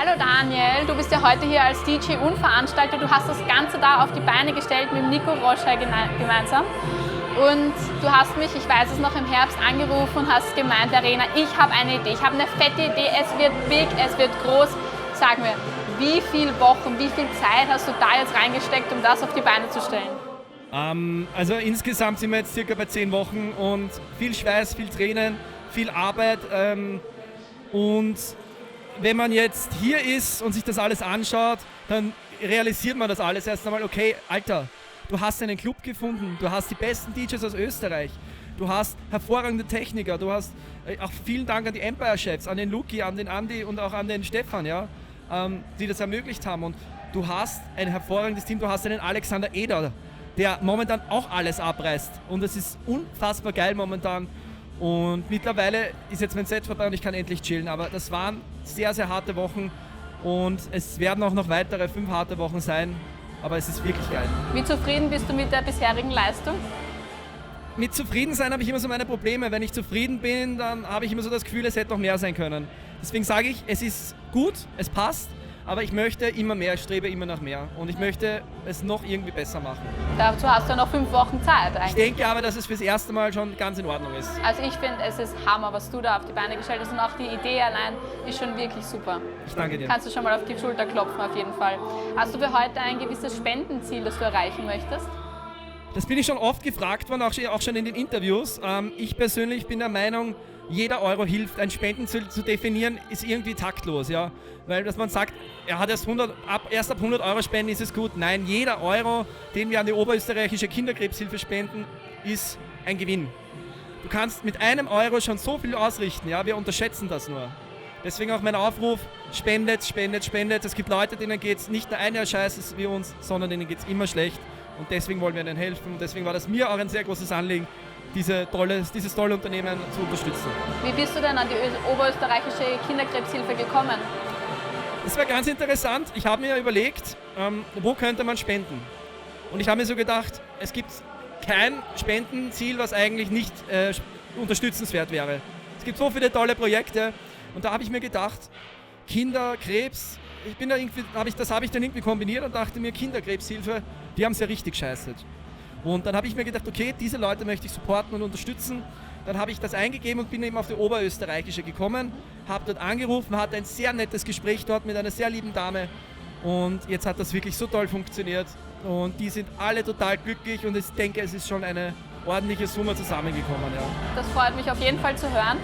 Hallo Daniel, du bist ja heute hier als DJ und Veranstalter. Du hast das Ganze da auf die Beine gestellt mit Nico Roscher gemeinsam. Und du hast mich, ich weiß es noch, im Herbst angerufen und hast gemeint, Verena, ich habe eine Idee, ich habe eine fette Idee, es wird big, es wird groß. Sag mir, wie viele Wochen, wie viel Zeit hast du da jetzt reingesteckt, um das auf die Beine zu stellen? Also insgesamt sind wir jetzt circa bei 10 Wochen und viel Schweiß, viel Tränen, viel Arbeit. Und wenn man jetzt hier ist und sich das alles anschaut, dann realisiert man das alles erst einmal, okay, Alter, du hast einen Club gefunden, du hast die besten DJs aus Österreich, du hast hervorragende Techniker, du hast auch vielen Dank an die Empire-Chefs, an den Luki, an den Andi und auch an den Stefan, ja, die das ermöglicht haben. Und du hast ein hervorragendes Team, du hast einen Alexander Eder, der momentan auch alles abreißt. Und es ist unfassbar geil momentan. Und mittlerweile ist jetzt mein Set vorbei und ich kann endlich chillen. Aber das waren sehr, sehr harte Wochen und es werden auch noch weitere 5 harte Wochen sein. Aber es ist wirklich geil. Wie zufrieden bist du mit der bisherigen Leistung? Mit zufrieden sein habe ich immer so meine Probleme. Wenn ich zufrieden bin, dann habe ich immer so das Gefühl, es hätte noch mehr sein können. Deswegen sage ich, es ist gut, es passt, aber ich möchte immer mehr, ich strebe immer nach mehr. Und ich möchte es noch irgendwie besser machen. Dazu hast du noch 5 Wochen Zeit eigentlich. Ich denke aber, dass es fürs erste Mal schon ganz in Ordnung ist. Also ich finde, es ist Hammer, was du da auf die Beine gestellt hast und auch die Idee allein ist schon wirklich super. Ich danke dir. Kannst du schon mal auf die Schulter klopfen auf jeden Fall. Hast du für heute ein gewisses Spendenziel, das du erreichen möchtest? Das bin ich schon oft gefragt worden, auch schon in den Interviews. Ich persönlich bin der Meinung, jeder Euro hilft. Ein Spendenziel zu definieren ist irgendwie taktlos, ja. Weil dass man sagt, er hat erst ab 100 Euro spenden, ist es gut. Nein, jeder Euro, den wir an die oberösterreichische Kinderkrebshilfe spenden, ist ein Gewinn. Du kannst mit einem Euro schon so viel ausrichten, ja. Wir unterschätzen das nur. Deswegen auch mein Aufruf, spendet, spendet, spendet. Es gibt Leute, denen geht es nicht nur ein Jahr scheiße wie uns, sondern denen geht es immer schlecht. Und deswegen wollen wir ihnen helfen. Und deswegen war das mir auch ein sehr großes Anliegen, dieses tolle Unternehmen zu unterstützen. Wie bist du denn an die oberösterreichische Kinderkrebshilfe gekommen? Das war ganz interessant. Ich habe mir überlegt, wo könnte man spenden? Und ich habe mir so gedacht, es gibt kein Spendenziel, was eigentlich nicht unterstützenswert wäre. Es gibt so viele tolle Projekte und da habe ich mir gedacht, Kinderkrebs, das habe ich dann irgendwie kombiniert und dachte mir, Kinderkrebshilfe, die haben es ja richtig scheiße. Und dann habe ich mir gedacht, okay, diese Leute möchte ich supporten und unterstützen. Dann habe ich das eingegeben und bin eben auf die oberösterreichische gekommen, habe dort angerufen, hatte ein sehr nettes Gespräch dort mit einer sehr lieben Dame und jetzt hat das wirklich so toll funktioniert und die sind alle total glücklich und ich denke, es ist schon eine ordentliche Summe zusammengekommen. Ja. Das freut mich auf jeden Fall zu hören.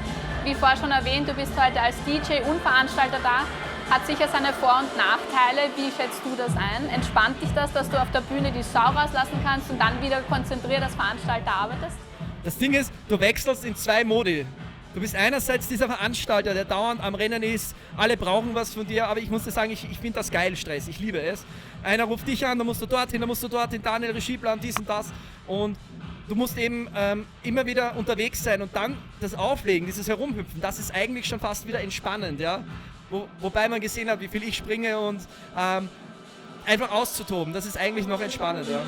Wie vorher schon erwähnt, du bist heute als DJ und Veranstalter da. Hat sicher seine Vor- und Nachteile. Wie schätzt du das ein? Entspannt dich das, dass du auf der Bühne die Sau rauslassen kannst und dann wieder konzentriert als Veranstalter arbeitest? Das Ding ist, du wechselst in 2 Modi. Du bist einerseits dieser Veranstalter, der dauernd am Rennen ist, alle brauchen was von dir, aber ich muss dir sagen, ich finde das geil, Stress, ich liebe es. Einer ruft dich an, dann musst du dorthin, Daniel, Regieplan, dies und das. Und du musst eben immer wieder unterwegs sein und dann das Auflegen, dieses Herumhüpfen, das ist eigentlich schon fast wieder entspannend, ja. Wobei man gesehen hat, wie viel ich springe und einfach auszutoben, das ist eigentlich noch entspannend. Ja.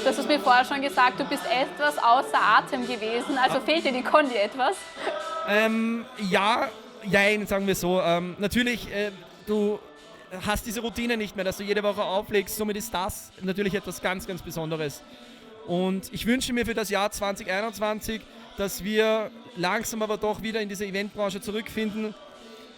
Du hast es mir vorher schon gesagt, du bist etwas außer Atem gewesen, also fehlt dir die Kondi etwas? Ja, jein, sagen wir so. Natürlich, du hast diese Routine nicht mehr, dass du jede Woche auflegst, somit ist das natürlich etwas ganz, ganz Besonderes. Und ich wünsche mir für das Jahr 2021, dass wir langsam aber doch wieder in diese Eventbranche zurückfinden.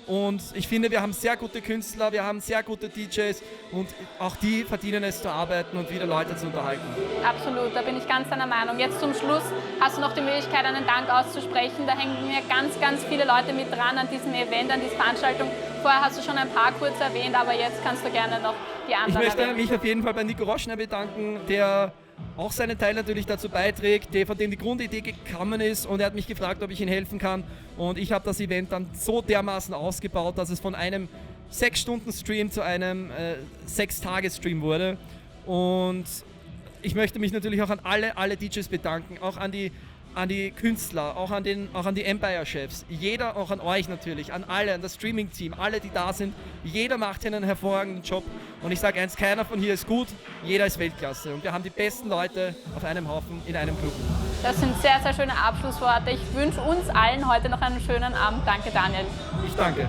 Und ich finde, wir haben sehr gute Künstler, wir haben sehr gute DJs und auch die verdienen es zu arbeiten und wieder Leute zu unterhalten. Absolut, da bin ich ganz deiner Meinung. Jetzt zum Schluss hast du noch die Möglichkeit, einen Dank auszusprechen. Da hängen mir ganz, ganz viele Leute mit dran an diesem Event, an dieser Veranstaltung. Vorher hast du schon ein paar kurz erwähnt, aber jetzt kannst du gerne noch die anderen erwähnen. Ich möchte mich erwähnen. auf jeden Fall bei Nico Roscher bedanken, der auch seinen Teil natürlich dazu beiträgt, von dem die Grundidee gekommen ist und er hat mich gefragt, ob ich ihm helfen kann und ich habe das Event dann so dermaßen ausgebaut, dass es von einem 6-Stunden-Stream zu einem 6-Tage-Stream wurde und ich möchte mich natürlich auch an alle DJs bedanken, auch an die Künstler, auch an die Empire-Chefs, jeder, auch an euch natürlich, an alle, an das Streaming-Team, alle, die da sind. Jeder macht hier einen hervorragenden Job. Und ich sage eins, keiner von hier ist gut, jeder ist Weltklasse. Und wir haben die besten Leute auf einem Haufen in einem Club. Das sind sehr, sehr schöne Abschlussworte. Ich wünsche uns allen heute noch einen schönen Abend. Danke, Daniel. Ich danke.